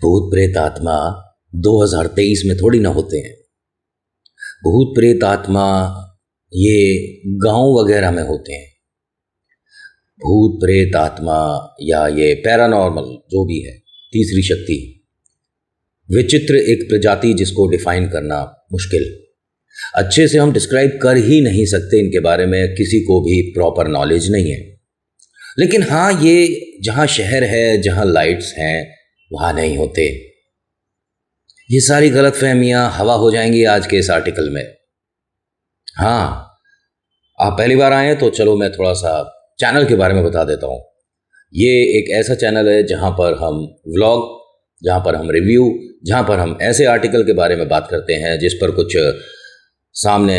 भूत प्रेत आत्मा 2023 में थोड़ी ना होते हैं। भूत प्रेत आत्मा ये गांव वगैरह में होते हैं। भूत प्रेत आत्मा या ये पैरानॉर्मल जो भी है, तीसरी शक्ति, विचित्र एक प्रजाति जिसको डिफाइन करना मुश्किल, अच्छे से हम डिस्क्राइब कर ही नहीं सकते। इनके बारे में किसी को भी प्रॉपर नॉलेज नहीं है। लेकिन हाँ, ये जहाँ शहर है, जहाँ लाइट्स हैं, वहाँ नहीं होते। ये सारी गलतफहमियाँ हवा हो जाएंगी आज के इस आर्टिकल में। हाँ, आप पहली बार आए हैं तो चलो मैं थोड़ा सा चैनल के बारे में बता देता हूँ। ये एक ऐसा चैनल है जहाँ पर हम व्लॉग, जहाँ पर हम रिव्यू, जहाँ पर हम ऐसे आर्टिकल के बारे में बात करते हैं जिस पर कुछ सामने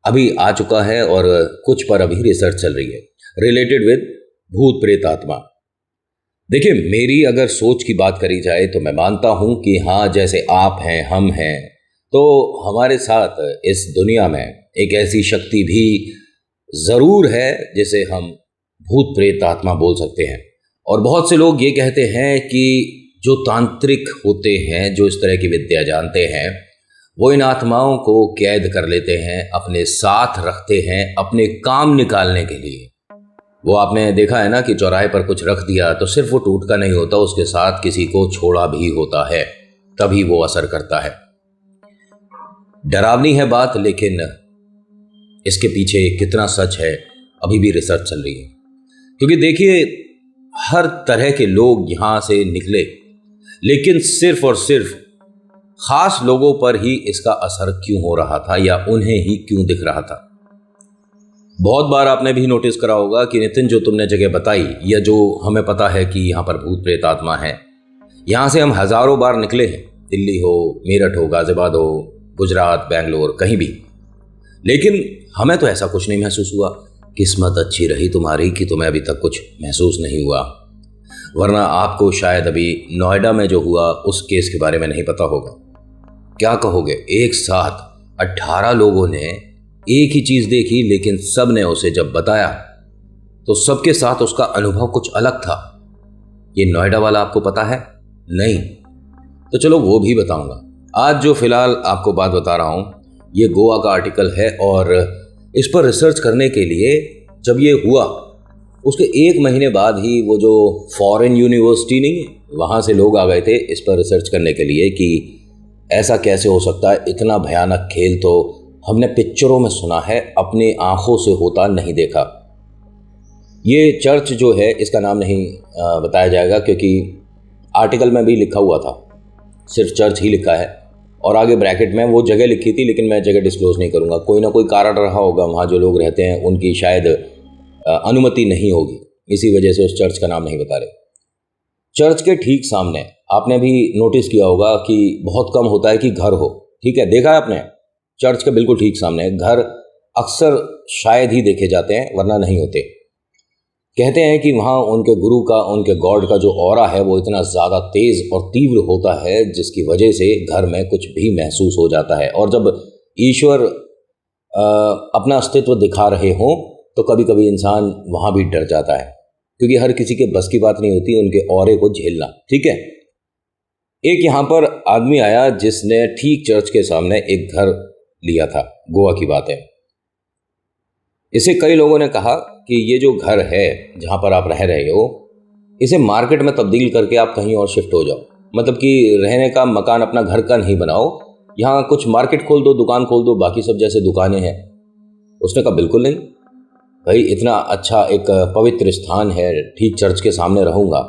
अभी आ चुका है और कुछ पर अभी रिसर्च चल रही है रिलेटेड विद भूत प्रेत आत्मा। देखिए, मेरी अगर सोच की बात करी जाए तो मैं मानता हूँ कि हाँ, जैसे आप हैं, हम हैं, तो हमारे साथ इस दुनिया में एक ऐसी शक्ति भी ज़रूर है जिसे हम भूत प्रेत आत्मा बोल सकते हैं। और बहुत से लोग ये कहते हैं कि जो तांत्रिक होते हैं, जो इस तरह की विद्या जानते हैं, वो इन आत्माओं को कैद कर लेते हैं, अपने साथ रखते हैं अपने काम निकालने के लिए। वो आपने देखा है ना कि चौराहे पर कुछ रख दिया तो सिर्फ वो टूटता नहीं होता, उसके साथ किसी को छोड़ा भी होता है, तभी वो असर करता है। डरावनी है बात, लेकिन इसके पीछे कितना सच है अभी भी रिसर्च चल रही है। क्योंकि देखिए, हर तरह के लोग यहाँ से निकले, लेकिन सिर्फ और सिर्फ खास लोगों पर ही इसका असर क्यों हो रहा था या उन्हें ही क्यों दिख रहा था। बहुत बार आपने भी नोटिस करा होगा कि नितिन, जो तुमने जगह बताई या जो हमें पता है कि यहाँ पर भूत प्रेत आत्मा है, यहाँ से हम हज़ारों बार निकले हैं, दिल्ली हो, मेरठ हो, गाजियाबाद हो, गुजरात, बेंगलोर, कहीं भी, लेकिन हमें तो ऐसा कुछ नहीं महसूस हुआ। किस्मत अच्छी रही तुम्हारी कि तुम्हें अभी तक कुछ महसूस नहीं हुआ, वरना आपको शायद अभी नोएडा में जो हुआ उस केस के बारे में नहीं पता होगा। क्या कहोगे, एक साथ 18 लोगों ने एक ही चीज़ देखी, लेकिन सब ने उसे जब बताया तो सबके साथ उसका अनुभव कुछ अलग था। ये नोएडा वाला आपको पता है? नहीं? तो चलो वो भी बताऊंगा। आज जो फिलहाल आपको बात बता रहा हूँ, ये गोवा का आर्टिकल है और इस पर रिसर्च करने के लिए जब ये हुआ उसके 1 महीने बाद ही वो जो फॉरेन यूनिवर्सिटी नहीं है, वहाँ से लोग आ गए थे इस पर रिसर्च करने के लिए कि ऐसा कैसे हो सकता है। इतना भयानक खेल तो हमने पिक्चरों में सुना है, अपने आँखों से होता नहीं देखा। ये चर्च जो है, इसका नाम नहीं बताया जाएगा क्योंकि आर्टिकल में भी लिखा हुआ था, सिर्फ चर्च ही लिखा है और आगे ब्रैकेट में वो जगह लिखी थी, लेकिन मैं जगह डिस्क्लोज नहीं करूँगा। कोई ना कोई कारण रहा होगा, वहाँ जो लोग रहते हैं उनकी शायद अनुमति नहीं होगी, इसी वजह से उस चर्च का नाम नहीं बता रहे। चर्च के ठीक सामने आपने भी नोटिस किया होगा कि बहुत कम होता है कि घर हो, ठीक है, देखा है आपने, चर्च के बिल्कुल ठीक सामने घर अक्सर शायद ही देखे जाते हैं, वरना नहीं होते। कहते हैं कि वहाँ उनके गुरु का, उनके गॉड का जो ऑरा है वो इतना ज़्यादा तेज़ और तीव्र होता है जिसकी वजह से घर में कुछ भी महसूस हो जाता है। और जब ईश्वर अपना अस्तित्व दिखा रहे हों तो कभी कभी इंसान वहाँ भी डर जाता है, क्योंकि हर किसी के बस की बात नहीं होती उनके ऑरे को झेलना, ठीक है। एक यहाँ पर आदमी आया जिसने ठीक चर्च के सामने एक घर लिया था, गोवा की बात है। इसे कई लोगों ने कहा कि ये जो घर है जहाँ पर आप रह रहे हो, इसे मार्केट में तब्दील करके आप कहीं और शिफ्ट हो जाओ, मतलब कि रहने का मकान अपना घर का नहीं बनाओ, यहाँ कुछ मार्केट खोल दो, दुकान खोल दो, बाकी सब जैसे दुकानें हैं। उसने कहा बिल्कुल नहीं भाई, इतना अच्छा एक पवित्र स्थान है, ठीक चर्च के सामने रहूँगा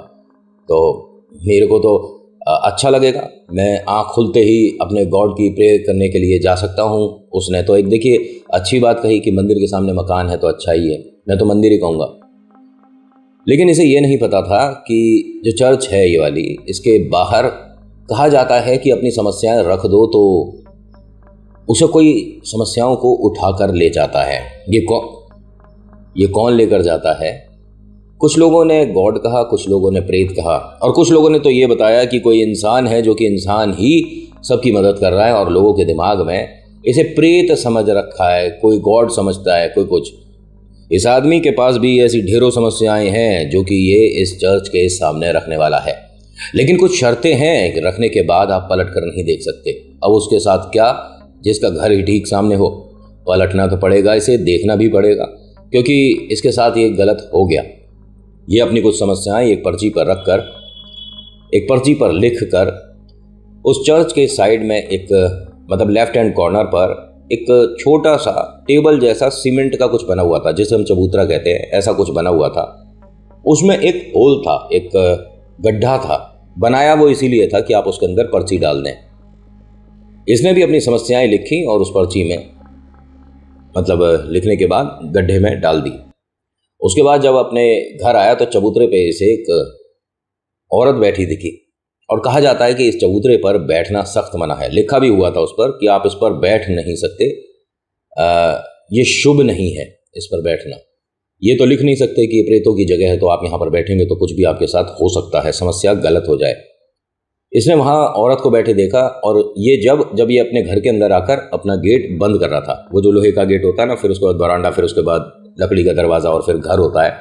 तो मेरे को तो अच्छा लगेगा, मैं आँख खुलते ही अपने गॉड की प्रेयर करने के लिए जा सकता हूँ। उसने तो एक, देखिए, अच्छी बात कही कि मंदिर के सामने मकान है तो अच्छा ही है, मैं तो मंदिर ही कहूँगा। लेकिन इसे ये नहीं पता था कि जो चर्च है ये वाली, इसके बाहर कहा जाता है कि अपनी समस्याएं रख दो तो उसे कोई समस्याओं को उठा कर ले जाता है। ये कौन लेकर जाता है? कुछ लोगों ने गॉड कहा, कुछ लोगों ने प्रेत कहा, और कुछ लोगों ने तो ये बताया कि कोई इंसान है जो कि इंसान ही सबकी मदद कर रहा है और लोगों के दिमाग में इसे प्रेत समझ रखा है, कोई गॉड समझता है, कोई कुछ। इस आदमी के पास भी ऐसी ढेरों समस्याएं हैं जो कि ये इस चर्च के सामने रखने वाला है। लेकिन कुछ शर्तें हैं कि रखने के बाद आप पलट कर नहीं देख सकते। अब उसके साथ क्या, जिसका घर ही ठीक सामने हो, पलटना तो पड़ेगा, इसे देखना भी पड़ेगा, क्योंकि इसके साथ ये गलत हो गया। ये अपनी कुछ समस्याएं एक पर्ची पर रख कर, एक पर्ची पर लिख कर, उस चर्च के साइड में एक मतलब लेफ्ट हैंड कॉर्नर पर एक छोटा सा टेबल जैसा सीमेंट का कुछ बना हुआ था, जिसे हम चबूतरा कहते हैं, ऐसा कुछ बना हुआ था। उसमें एक होल था, एक गड्ढा था, बनाया वो इसीलिए था कि आप उसके अंदर पर्ची डाल दें। इसने भी अपनी समस्याएं लिखी और उस पर्ची में मतलब लिखने के बाद गड्ढे में डाल दी। उसके बाद जब अपने घर आया तो चबूतरे पे इसे एक औरत बैठी दिखी, और कहा जाता है कि इस चबूतरे पर बैठना सख्त मना है। लिखा भी हुआ था उस पर कि आप इस पर बैठ नहीं सकते, ये शुभ नहीं है इस पर बैठना। ये तो लिख नहीं सकते कि ये प्रेतों की जगह है, तो आप यहाँ पर बैठेंगे तो कुछ भी आपके साथ हो सकता है, समस्या गलत हो जाए। इसने वहाँ औरत को बैठे देखा, और ये जब ये अपने घर के अंदर आकर अपना गेट बंद कर रहा था, वो जो लोहे का गेट होता है ना, फिर उसके बाद बरामदा, फिर उसके बाद लकड़ी का दरवाज़ा, और फिर घर होता है,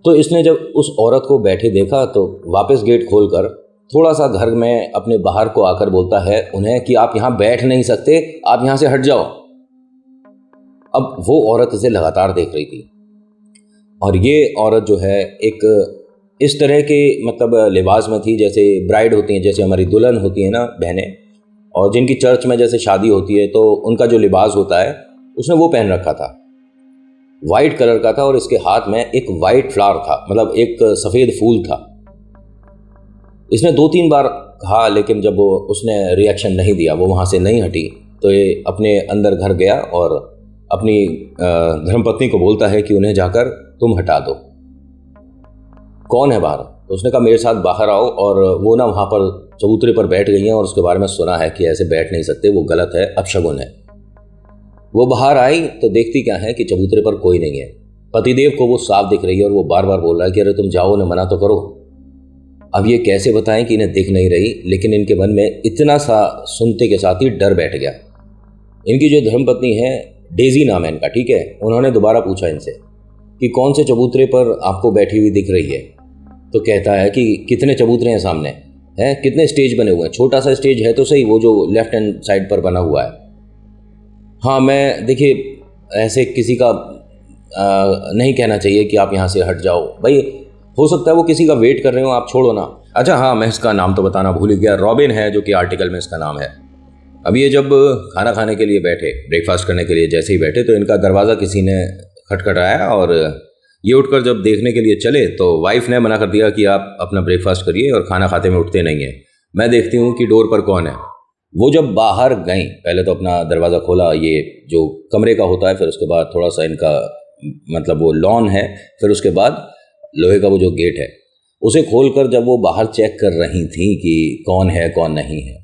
तो इसने जब उस औरत को बैठे देखा तो वापस गेट खोलकर थोड़ा सा घर में अपने बाहर को आकर बोलता है उन्हें कि आप यहाँ बैठ नहीं सकते, आप यहाँ से हट जाओ। अब वो औरत इसे लगातार देख रही थी, और ये औरत जो है एक इस तरह के मतलब लिबास में थी जैसे ब्राइड होती हैं, जैसे हमारी दुल्हन होती है ना बहनें, और जिनकी चर्च में जैसे शादी होती है तो उनका जो लिबास होता है उसने वो पहन रखा था, वाइट कलर का था, और इसके हाथ में एक वाइट फ्लावर था, मतलब एक सफ़ेद फूल था। इसने 2-3 बार कहा, लेकिन जब उसने रिएक्शन नहीं दिया, वो वहाँ से नहीं हटी, तो ये अपने अंदर घर गया और अपनी धर्मपत्नी को बोलता है कि उन्हें जाकर तुम हटा दो। कौन है बाहर? तो उसने कहा मेरे साथ बाहर आओ, और वो ना वहाँ पर चबूतरे पर बैठ गई हैं, और उसके बारे में सुना है कि ऐसे बैठ नहीं सकते, वो गलत है, अपशगुन है। वो बाहर आई तो देखती क्या है कि चबूतरे पर कोई नहीं है। पतिदेव को वो साफ दिख रही है, और वो बार बार बोल रहा है कि अरे तुम जाओ, उन्हें मना तो करो। अब ये कैसे बताएं कि इन्हें दिख नहीं रही, लेकिन इनके मन में इतना सा सुनते के साथ ही डर बैठ गया। इनकी जो धर्मपत्नी है, डेजी नाम है इनका, ठीक है, उन्होंने दोबारा पूछा इनसे कि कौन से चबूतरे पर आपको बैठी हुई दिख रही है? तो कहता है कि कितने चबूतरे हैं सामने, हैं कितने स्टेज बने हुए हैं? छोटा सा स्टेज है तो सही, वो जो लेफ्ट हैंड साइड पर बना हुआ है। हाँ, मैं देखिए ऐसे किसी का नहीं कहना चाहिए कि आप यहाँ से हट जाओ भाई, हो सकता है वो किसी का वेट कर रहे हो, आप छोड़ो ना। अच्छा हाँ, मैं इसका नाम तो बताना भूल गया, रॉबिन है जो कि आर्टिकल में इसका नाम है। अब ये जब खाना खाने के लिए बैठे, ब्रेकफास्ट करने के लिए जैसे ही बैठे, तो इनका दरवाज़ा किसी ने खटखटाया, और ये उठकर जब देखने के लिए चले तो वाइफ ने मना कर दिया कि आप अपना ब्रेकफास्ट करिए और खाना खाते में उठते नहीं हैं, मैं देखती हूँ कि डोर पर कौन है। वो जब बाहर गई, पहले तो अपना दरवाज़ा खोला, ये जो कमरे का होता है, फिर उसके बाद थोड़ा सा इनका मतलब वो लॉन है, फिर उसके बाद लोहे का वो जो गेट है, उसे खोलकर जब वो बाहर चेक कर रही थी कि कौन है कौन नहीं है,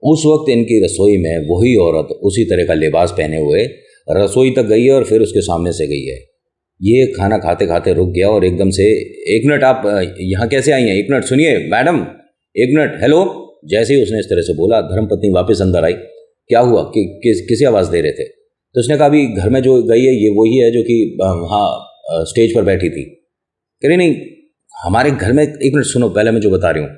उस वक्त इनकी रसोई में वही औरत उसी तरह का लिबास पहने हुए रसोई तक गई है, और फिर उसके सामने से गई है। ये खाना खाते खाते रुक गया, और एकदम से, एक मिनट, आप यहाँ कैसे आई हैं? एक मिनट सुनिए मैडम, एक मिनट, हेलो। जैसे ही उसने इस तरह से बोला, धर्मपत्नी वापस अंदर आई। क्या हुआ, किसी आवाज़ दे रहे थे? तो उसने कहा अभी घर में जो गई है ये वही है जो कि वहाँ स्टेज पर बैठी थी। कह रही नहीं, हमारे घर में, एक मिनट सुनो, पहले मैं जो बता रही हूँ,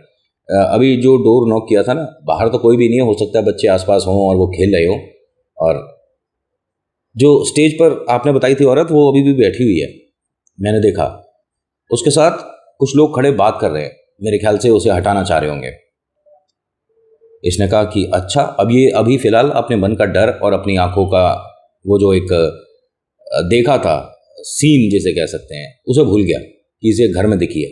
अभी जो डोर नॉक किया था ना, बाहर तो कोई भी नहीं है, हो सकता है बच्चे आसपास हों और वो खेल रहे हों, और जो स्टेज पर आपने बताई थी औरत, वो अभी भी बैठी हुई है, मैंने देखा। उसके साथ कुछ लोग खड़े बात कर रहे हैं, मेरे ख्याल से उसे हटाना चाह रहे होंगे। इसने कहा कि अच्छा, अब ये अभी फ़िलहाल अपने मन का डर और अपनी आंखों का वो जो एक देखा था सीन जिसे कह सकते हैं, उसे भूल गया कि इसे घर में दिखी है।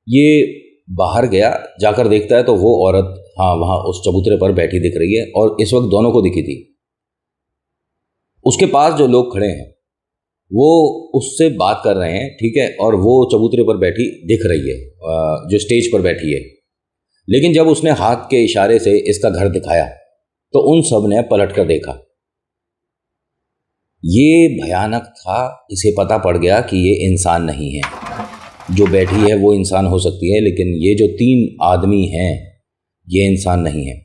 ये बाहर गया, जाकर देखता है तो वो औरत हाँ वहाँ उस चबूतरे पर बैठी दिख रही है, और इस वक्त दोनों को दिखी थी। उसके पास जो लोग खड़े हैं वो उससे बात कर रहे हैं, ठीक है, और वो चबूतरे पर बैठी दिख रही है, जो स्टेज पर बैठी है। लेकिन जब उसने हाथ के इशारे से इसका घर दिखाया तो उन सब ने पलट कर देखा। ये भयानक था, इसे पता पड़ गया कि ये इंसान नहीं है, जो बैठी है वो इंसान हो सकती है, लेकिन ये जो 3 आदमी हैं ये इंसान नहीं है,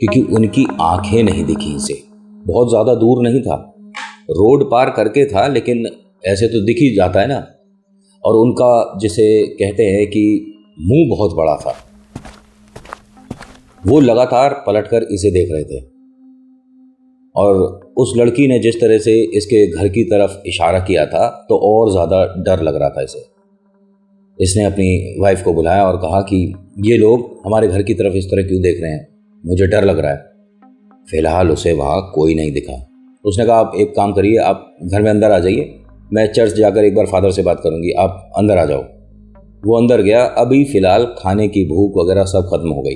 क्योंकि उनकी आंखें नहीं दिखी इसे। बहुत ज़्यादा दूर नहीं था, रोड पार करके था, लेकिन ऐसे तो दिख ही जाता है ना। और उनका जिसे कहते हैं कि मुंह बहुत बड़ा था। वो लगातार पलटकर इसे देख रहे थे और उस लड़की ने जिस तरह से इसके घर की तरफ इशारा किया था तो और ज़्यादा डर लग रहा था इसे। इसने अपनी वाइफ को बुलाया और कहा कि ये लोग हमारे घर की तरफ इस तरह क्यों देख रहे हैं, मुझे डर लग रहा है। फिलहाल उसे वहाँ कोई नहीं दिखा। उसने कहा, आप एक काम करिए, आप घर में अंदर आ जाइए, मैं चर्च जाकर एक बार फादर से बात करूँगी, आप अंदर आ जाओ। वो अंदर गया। अभी फ़िलहाल खाने की भूख वगैरह सब खत्म हो गई।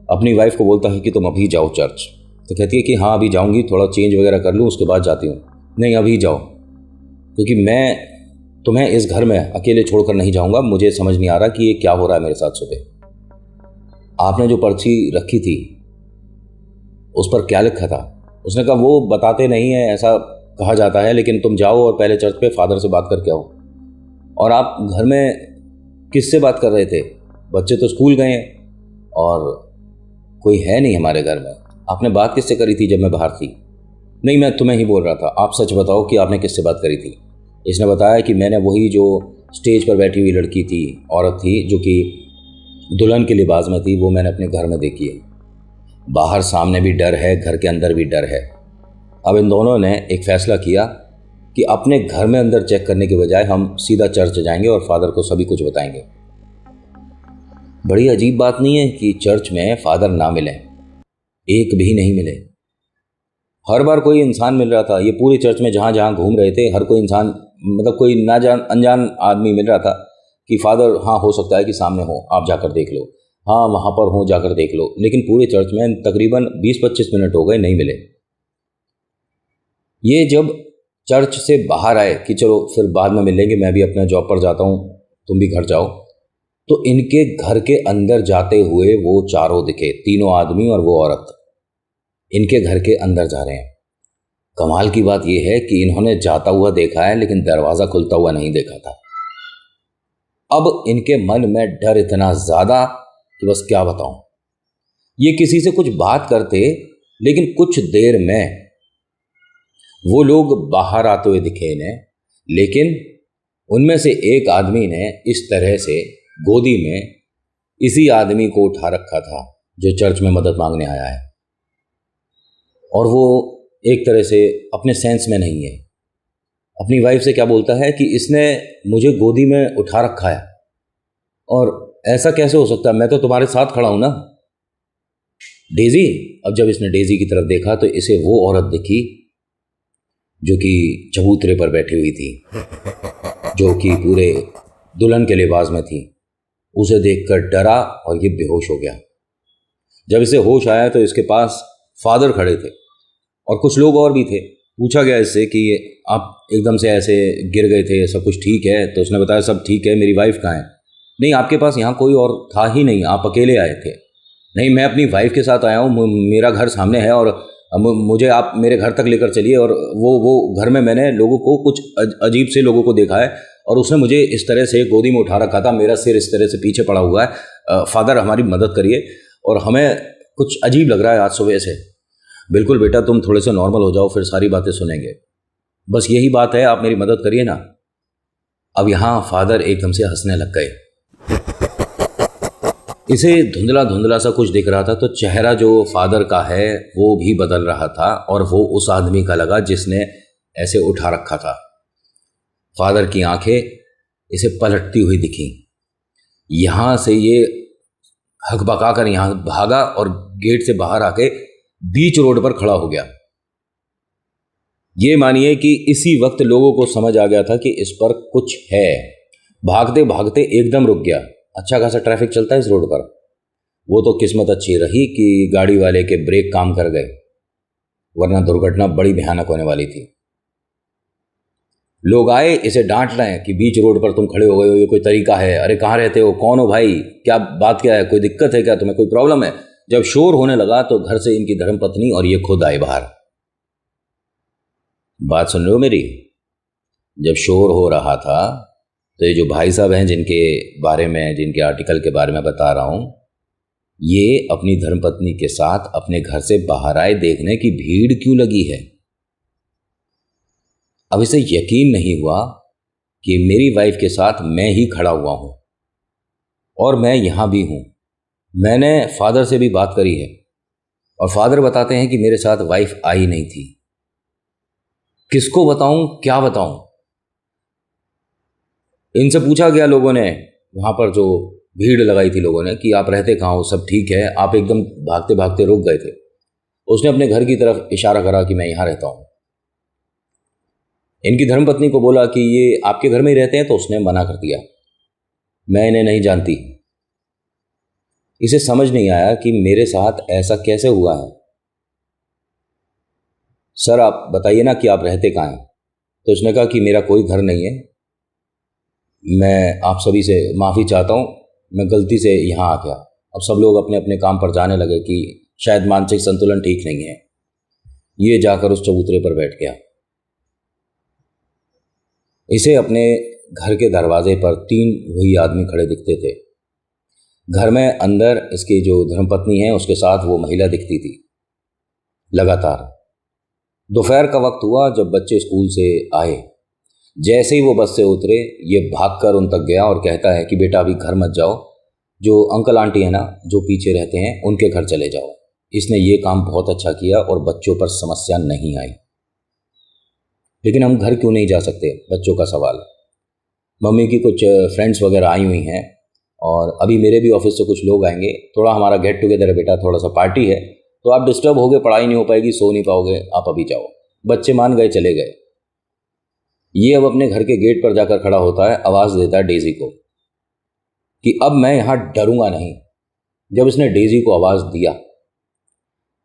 अपनी वाइफ को बोलता है कि तुम अभी जाओ चर्च। तो कहती है कि हाँ अभी जाऊँगी, थोड़ा चेंज वगैरह कर लूँ उसके बाद जाती हूँ। नहीं अभी जाओ, क्योंकि मैं तुम्हें इस घर में अकेले छोड़कर नहीं जाऊँगा। मुझे समझ नहीं आ रहा कि ये क्या हो रहा है मेरे साथ। सुबह आपने जो पर्ची रखी थी उस पर क्या लिखा था? उसने कहा वो बताते नहीं है, ऐसा कहा जाता है, लेकिन तुम जाओ और पहले चर्च पे फादर से बात करके आओ। और आप घर में किससे बात कर रहे थे? बच्चे तो स्कूल गए हैं और कोई है नहीं हमारे घर में। आपने बात किससे करी थी जब मैं बाहर थी? नहीं मैं तुम्हें ही बोल रहा था, आप सच बताओ कि आपने किससे बात करी थी। इसने बताया कि मैंने वही जो स्टेज पर बैठी हुई लड़की थी, औरत थी जो कि दुल्हन के लिबास में थी, वो मैंने अपने घर में देखी है। बाहर सामने भी डर है, घर के अंदर भी डर है। अब इन दोनों ने एक फ़ैसला किया कि अपने घर में अंदर चेक करने के बजाय हम सीधा चर्च जाएंगे और फादर को सभी कुछ बताएंगे। बड़ी अजीब बात नहीं है कि चर्च में फादर ना मिले, एक भी नहीं मिले। हर बार कोई इंसान मिल रहा था। ये पूरे चर्च में जहाँ जहाँ घूम रहे थे हर कोई इंसान, मतलब कोई ना जान अनजान आदमी मिल रहा था कि फादर हाँ हो सकता है कि सामने हो, आप जाकर देख लो, हाँ वहाँ पर हो जाकर देख लो। लेकिन पूरे चर्च में तकरीबन 20-25 मिनट हो गए, नहीं मिले। ये जब चर्च से बाहर आए कि चलो फिर बाद में मिलेंगे, मैं भी अपना जॉब पर जाता हूँ, तुम भी घर जाओ, तो इनके घर के अंदर जाते हुए वो चारों दिखे, तीनों आदमी और वो औरत इनके घर के अंदर जा रहे हैं। कमाल की बात यह है कि इन्होंने जाता हुआ देखा है लेकिन दरवाज़ा खुलता हुआ नहीं देखा था। अब इनके मन में डर इतना ज़्यादा कि बस क्या बताऊं। ये किसी से कुछ बात करते, लेकिन कुछ देर में वो लोग बाहर आते हुए दिखे इन्हें, लेकिन उनमें से एक आदमी ने इस तरह से गोदी में इसी आदमी को उठा रखा था जो चर्च में मदद मांगने आया है, और वो एक तरह से अपने सेंस में नहीं है। अपनी वाइफ से क्या बोलता है कि इसने मुझे गोदी में उठा रखा है, और ऐसा कैसे हो सकता है, मैं तो तुम्हारे साथ खड़ा हूं ना। डेजी, अब जब इसने डेजी की तरफ देखा तो इसे वो औरत दिखी जो कि चबूतरे पर बैठी हुई थी, जो कि पूरे दुल्हन के लिबास में थी। उसे देखकर डरा और ये बेहोश हो गया। जब इसे होश आया तो इसके पास फादर खड़े थे और कुछ लोग और भी थे। पूछा गया इससे कि आप एकदम से ऐसे गिर गए थे, सब कुछ ठीक है? तो उसने बताया सब ठीक है, मेरी वाइफ कहाँ है? नहीं आपके पास यहाँ कोई और था ही नहीं, आप अकेले आए थे। नहीं मैं अपनी वाइफ के साथ आया हूँ, मेरा घर सामने है और मुझे आप मेरे घर तक लेकर चलिए। और वो घर में मैंने लोगों को, कुछ अजीब से लोगों को देखा है और उसने मुझे इस तरह से गोदी में उठा रखा था, मेरा सिर इस तरह से पीछे पड़ा हुआ है। फादर हमारी मदद करिए, और हमें कुछ अजीब लग रहा है आज सुबह से। बिल्कुल बेटा, तुम थोड़े से नॉर्मल हो जाओ, फिर सारी बातें सुनेंगे। बस यही बात है, आप मेरी मदद करिए ना। अब यहाँ फादर एकदम से हंसने लग गए। इसे धुंधला धुंधला सा कुछ दिख रहा था, तो चेहरा जो फादर का है वो भी बदल रहा था, और वो उस आदमी का लगा जिसने ऐसे उठा रखा था। फादर की आंखें इसे पलटती हुई दिखी। यहाँ से ये हकबका कर यहाँ भागा और गेट से बाहर आके बीच रोड पर खड़ा हो गया। ये मानिए कि इसी वक्त लोगों को समझ आ गया था कि इस पर कुछ है। भागते भागते एकदम रुक गया। अच्छा खासा ट्रैफिक चलता है इस रोड पर। वो तो किस्मत अच्छी रही कि गाड़ी वाले के ब्रेक काम कर गए, वरना दुर्घटना बड़ी भयानक होने वाली थी। लोग आए, इसे डांट रहे हैं कि बीच रोड पर तुम खड़े हो गए हो, ये कोई तरीका है? अरे कहाँ रहते हो, कौन हो भाई, क्या बात क्या है, कोई दिक्कत है क्या, तुम्हें कोई प्रॉब्लम है? जब शोर होने लगा तो घर से इनकी धर्मपत्नी और ये खुद आए बाहर। बात सुन रहे हो मेरी? जब शोर हो रहा था तो ये जो भाई साहब हैं जिनके बारे में, जिनके आर्टिकल के बारे में बता रहा हूं, ये अपनी धर्मपत्नी के साथ अपने घर से बाहर आए देखने की भीड़ क्यों लगी है। अब इसे यकीन नहीं हुआ कि मेरी वाइफ के साथ मैं ही खड़ा हुआ हूं। और मैं यहाँ भी हूँ। मैंने फादर से भी बात करी है और फादर बताते हैं कि मेरे साथ वाइफ आई नहीं थी। किसको बताऊं, क्या बताऊं? इनसे पूछा गया लोगों ने, वहाँ पर जो भीड़ लगाई थी लोगों ने, कि आप रहते कहाँ हो, सब ठीक है? आप एकदम भागते भागते रुक गए थे। उसने अपने घर की तरफ इशारा करा कि मैं यहाँ रहता हूँ। इनकी धर्मपत्नी को बोला कि ये आपके घर में ही रहते हैं, तो उसने मना कर दिया, मैं इन्हें नहीं जानती। इसे समझ नहीं आया कि मेरे साथ ऐसा कैसे हुआ है। सर आप बताइए ना कि आप रहते कहाँ हैं? तो उसने कहा कि मेरा कोई घर नहीं है, मैं आप सभी से माफ़ी चाहता हूँ, मैं गलती से यहाँ आ गया। अब सब लोग अपने अपने काम पर जाने लगे कि शायद मानसिक संतुलन ठीक नहीं है। ये जाकर उस चबूतरे पर बैठ गया। इसे अपने घर के दरवाजे पर 3 वही आदमी खड़े दिखते थे। घर में अंदर इसकी जो धर्मपत्नी है उसके साथ वो महिला दिखती थी लगातार। दोपहर का वक्त हुआ जब बच्चे स्कूल से आए। जैसे ही वो बस से उतरे, ये भागकर उन तक गया और कहता है कि बेटा अभी घर मत जाओ, जो अंकल आंटी है ना जो पीछे रहते हैं उनके घर चले जाओ। इसने ये काम बहुत अच्छा किया और बच्चों पर समस्या नहीं आई। लेकिन हम घर क्यों नहीं जा सकते, बच्चों का सवाल। मम्मी की कुछ फ्रेंड्स वगैरह आई हुई हैं और अभी मेरे भी ऑफिस से कुछ लोग आएंगे, थोड़ा हमारा गेट टुगेदर है बेटा, थोड़ा सा पार्टी है, तो आप डिस्टर्ब होगे, पढ़ाई नहीं हो पाएगी, सो नहीं पाओगे, आप अभी जाओ। बच्चे मान गए, चले गए। ये अब अपने घर के गेट पर जाकर खड़ा होता है, आवाज़ देता है डेजी को कि अब मैं यहाँ डरूंगा नहीं। जब इसने डेजी को आवाज़ दिया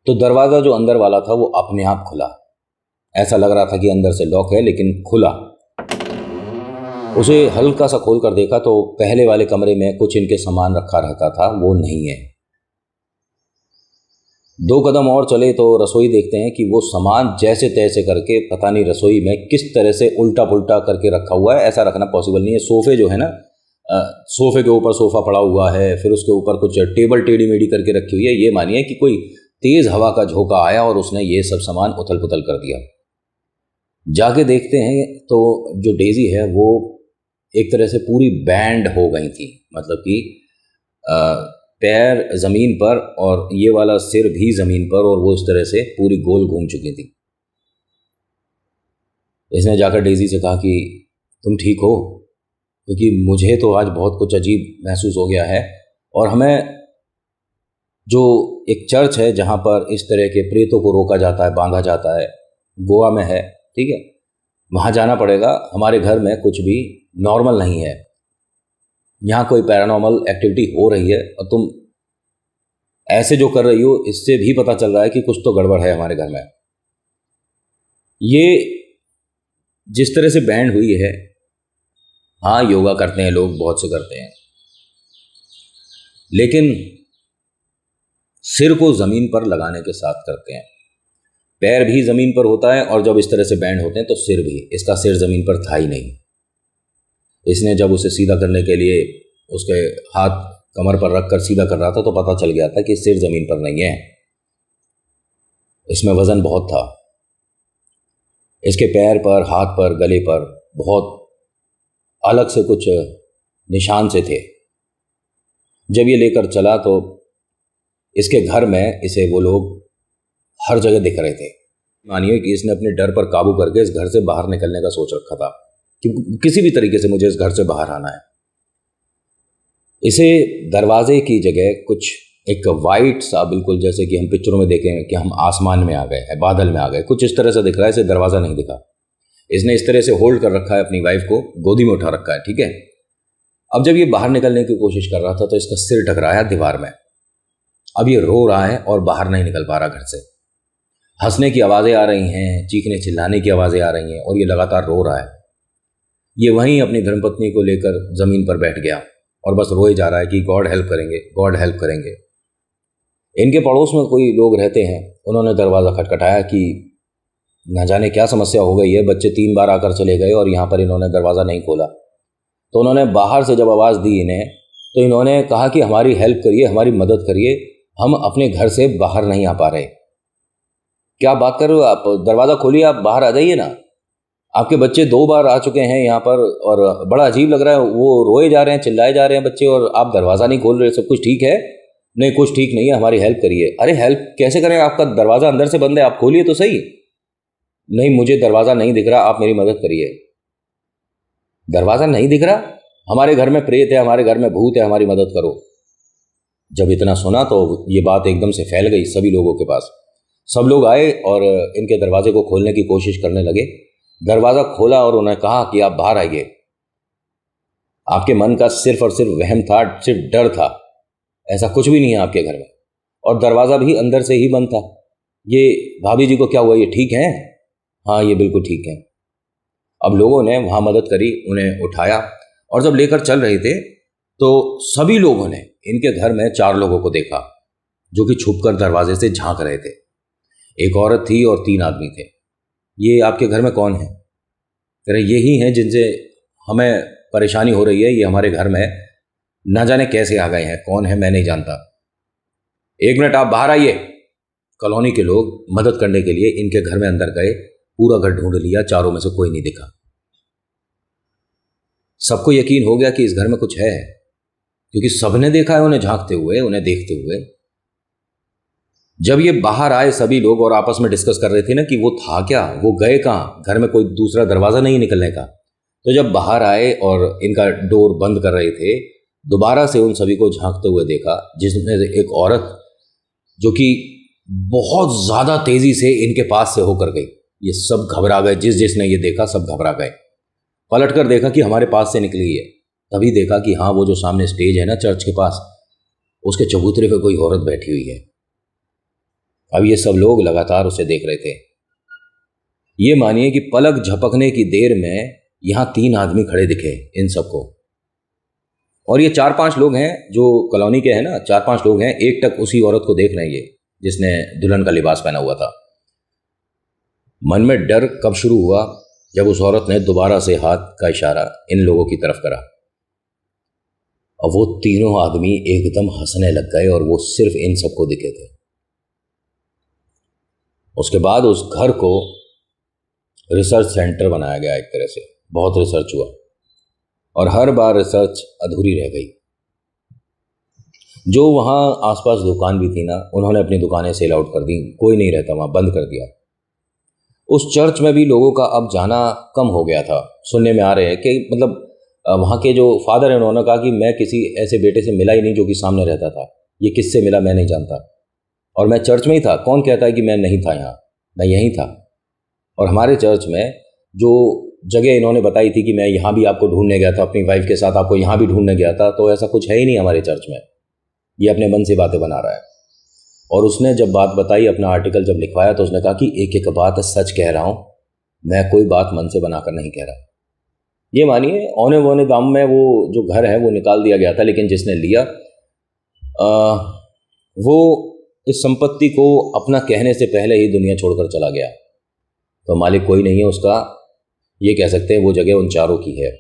तो दरवाज़ा जो अंदर वाला था वो अपने आप खुला। ऐसा लग रहा था कि अंदर से लॉक है, लेकिन खुला। उसे हल्का सा खोल कर देखा तो पहले वाले कमरे में कुछ इनके सामान रखा रहता था, वो नहीं है। 2 कदम और चले तो रसोई देखते हैं कि वो सामान जैसे तैसे करके, पता नहीं रसोई में किस तरह से उल्टा पुल्टा करके रखा हुआ है। ऐसा रखना पॉसिबल नहीं है। सोफ़े जो है ना, सोफ़े के ऊपर सोफ़ा पड़ा हुआ है, फिर उसके ऊपर कुछ टेबल टेढ़ी मेढ़ी करके रखी हुई है। ये मानिए कि कोई तेज़ हवा का झोंका आया और उसने ये सब सामान उथल पुथल कर दिया। जाके देखते हैं तो जो डेजी है वो एक तरह से पूरी बैंड हो गई थी, मतलब कि पैर ज़मीन पर और ये वाला सिर भी ज़मीन पर, और वो इस तरह से पूरी गोल घूम चुकी थी। इसने जाकर डेजी से कहा कि तुम ठीक हो? क्योंकि मुझे तो आज बहुत कुछ अजीब महसूस हो गया है, और हमें जो एक चर्च है जहाँ पर इस तरह के प्रेतों को रोका जाता है, बांधा जाता है, गोवा में है, ठीक है, वहाँ जाना पड़ेगा। हमारे घर में कुछ भी नॉर्मल नहीं है, यहाँ कोई पैरानॉर्मल एक्टिविटी हो रही है, और तुम ऐसे जो कर रही हो इससे भी पता चल रहा है कि कुछ तो गड़बड़ है हमारे घर में। ये जिस तरह से बैंड हुई है, हाँ योगा करते हैं लोग, बहुत से करते हैं, लेकिन सिर को ज़मीन पर लगाने के साथ करते हैं। पैर भी ज़मीन पर होता है, और जब इस तरह से बैंड होते हैं तो सिर भी। इसका सिर ज़मीन पर था ही नहीं। इसने जब उसे सीधा करने के लिए उसके हाथ कमर पर रखकर सीधा कर रहा था तो पता चल गया था कि सिर ज़मीन पर नहीं है, इसमें वज़न बहुत था। इसके पैर पर, हाथ पर, गले पर बहुत अलग से कुछ निशान से थे। जब ये लेकर चला तो इसके घर में इसे वो लोग हर जगह दिख रहे थे। मानिए कि इसने अपने डर पर काबू करके इस घर से बाहर निकलने का सोच रखा था कि किसी भी तरीके से मुझे इस घर से बाहर आना है। इसे दरवाजे की जगह कुछ एक वाइट सा, बिल्कुल जैसे कि हम पिक्चरों में देखें कि हम आसमान में आ गए हैं, बादल में आ गए, कुछ इस तरह से दिख रहा है। इसे दरवाज़ा नहीं दिखा। इसने इस तरह से होल्ड कर रखा है, अपनी वाइफ को गोदी में उठा रखा है, ठीक है। अब जब ये बाहर निकलने की कोशिश कर रहा था तो इसका सिर टकराया दीवार में। अब ये रो रहा है और बाहर नहीं निकल पा रहा घर से। हंसने की आवाज़ें आ रही हैं, चीखने चिल्लाने की आवाज़ें आ रही हैं, और ये लगातार रो रहा है। ये वहीं अपनी धर्मपत्नी को लेकर ज़मीन पर बैठ गया और बस रोए जा रहा है कि गॉड हेल्प करेंगे, गॉड हेल्प करेंगे। इनके पड़ोस में कोई लोग रहते हैं, उन्होंने दरवाज़ा खटखटाया कि न जाने क्या समस्या हो गई है, बच्चे 3 बार आकर चले गए और यहाँ पर इन्होंने दरवाज़ा नहीं खोला। तो उन्होंने बाहर से जब आवाज़ दी इन्हें, तो इन्होंने कहा कि हमारी हेल्प करिए, हमारी मदद करिए, हम अपने घर से बाहर नहीं आ पा रहे। क्या बात कर रहे हो आप? दरवाज़ा खोलिए, आप बाहर आ जाइए ना। आपके बच्चे 2 बार आ चुके हैं यहाँ पर और बड़ा अजीब लग रहा है, वो रोए जा रहे हैं, चिल्लाए जा रहे हैं बच्चे, और आप दरवाज़ा नहीं खोल रहे। सब कुछ ठीक है? नहीं, कुछ ठीक नहीं है, हमारी हेल्प करिए। अरे हेल्प कैसे करें, आपका दरवाज़ा अंदर से बंद है, आप खोलिए तो सही। नहीं, मुझे दरवाज़ा नहीं दिख रहा, आप मेरी मदद करिए। दरवाज़ा नहीं दिख रहा? हमारे घर में प्रेत है, हमारे घर में भूत है, हमारी मदद करो। जब इतना सुना तो ये बात एकदम से फैल गई सभी लोगों के पास। सब लोग आए और इनके दरवाजे को खोलने की कोशिश करने लगे। दरवाज़ा खोला और उन्हें कहा कि आप बाहर आइए। आपके मन का सिर्फ और सिर्फ वहम था, सिर्फ डर था। ऐसा कुछ भी नहीं है आपके घर में, और दरवाज़ा भी अंदर से ही बंद था। ये भाभी जी को क्या हुआ, ये ठीक हैं? हाँ, ये बिल्कुल ठीक हैं। अब लोगों ने वहाँ मदद करी, उन्हें उठाया, और जब लेकर चल रहे थे तो सभी लोगों ने इनके घर में 4 लोगों को देखा जो कि छुपकर दरवाजे से झांक रहे थे। एक औरत थी और 3 आदमी थे। ये आपके घर में कौन है? कह रहे यही हैं जिनसे हमें परेशानी हो रही है, ये हमारे घर में ना जाने कैसे आ गए हैं, कौन है मैं नहीं जानता। 1 मिनट, आप बाहर आइए। कॉलोनी के लोग मदद करने के लिए इनके घर में अंदर गए, पूरा घर ढूंढ लिया, चारों में से कोई नहीं दिखा। सबको यकीन हो गया कि इस घर में कुछ है, क्योंकि सबने देखा है उन्हें झांकते हुए, उन्हें देखते हुए। जब ये बाहर आए सभी लोग और आपस में डिस्कस कर रहे थे ना कि वो था क्या, वो गए कहाँ, घर में कोई दूसरा दरवाज़ा नहीं निकलने का। तो जब बाहर आए और इनका डोर बंद कर रहे थे, दोबारा से उन सभी को झांकते हुए देखा, जिसमें से एक औरत जो कि बहुत ज़्यादा तेज़ी से इनके पास से होकर गई। ये सब घबरा गए, जिसने ये देखा सब घबरा गए। पलट कर देखा कि हमारे पास से निकली है, तभी देखा कि हाँ, वो जो सामने स्टेज है ना चर्च के पास, उसके चबूतरे पे कोई औरत बैठी हुई है। अब ये सब लोग लगातार उसे देख रहे थे। ये मानिए कि पलक झपकने की देर में यहाँ 3 आदमी खड़े दिखे इन सबको। और ये 4-5 लोग हैं जो कॉलोनी के हैं ना, 4-5 लोग हैं, एक टक उसी औरत को देख रहे हैं, ये जिसने दुल्हन का लिबास पहना हुआ था। मन में डर कब शुरू हुआ, जब उस औरत ने दोबारा से हाथ का इशारा इन लोगों की तरफ करा, और वो तीनों आदमी एकदम हंसने लग गए, और वो सिर्फ इन सबको दिखे थे। उसके बाद उस घर को रिसर्च सेंटर बनाया गया एक तरह से। बहुत रिसर्च हुआ, और हर बार रिसर्च अधूरी रह गई। जो वहाँ आसपास दुकान भी थी ना, उन्होंने अपनी दुकानें सेल आउट कर दी, कोई नहीं रहता वहाँ, बंद कर दिया। उस चर्च में भी लोगों का अब जाना कम हो गया था। सुनने में आ रहे हैं कि मतलब वहाँ के जो फादर हैं, उन्होंने कहा कि मैं किसी ऐसे बेटे से मिला ही नहीं जो कि सामने रहता था। ये किससे मिला मैं नहीं जानता, और मैं चर्च में ही था। कौन कहता है कि मैं नहीं था यहाँ, मैं यहीं था। और हमारे चर्च में जो जगह इन्होंने बताई थी कि मैं यहाँ भी आपको ढूंढने गया था, अपनी वाइफ के साथ आपको यहाँ भी ढूंढने गया था, तो ऐसा कुछ है ही नहीं हमारे चर्च में। ये अपने मन से बातें बना रहा है। और उसने जब बात बताई, अपना आर्टिकल जब लिखवाया, तो उसने कहा कि एक एक बात सच कह रहा हूँ, मैं कोई बात मन से बनाकर नहीं कह रहा। ये मानिए औने वोने दाम में वो जो घर है वो निकाल दिया गया था, लेकिन जिसने लिया वो इस संपत्ति को अपना कहने से पहले ही दुनिया छोड़कर चला गया। तो मालिक कोई नहीं है उसका, ये कह सकते हैं वो जगह उन चारों की है।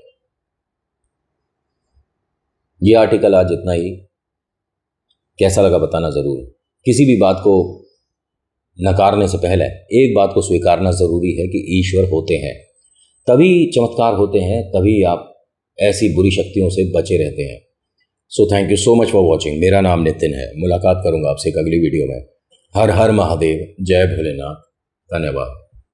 ये आर्टिकल आज इतना ही। कैसा लगा बताना ज़रूर। किसी भी बात को नकारने से पहले एक बात को स्वीकारना ज़रूरी है कि ईश्वर होते हैं, तभी चमत्कार होते हैं, तभी आप ऐसी बुरी शक्तियों से बचे रहते हैं। So thank you so much for watching. मेरा नाम नितिन है। मुलाकात करूंगा आपसे एक अगली वीडियो में। हर हर महादेव, जय भोलेनाथ, धन्यवाद।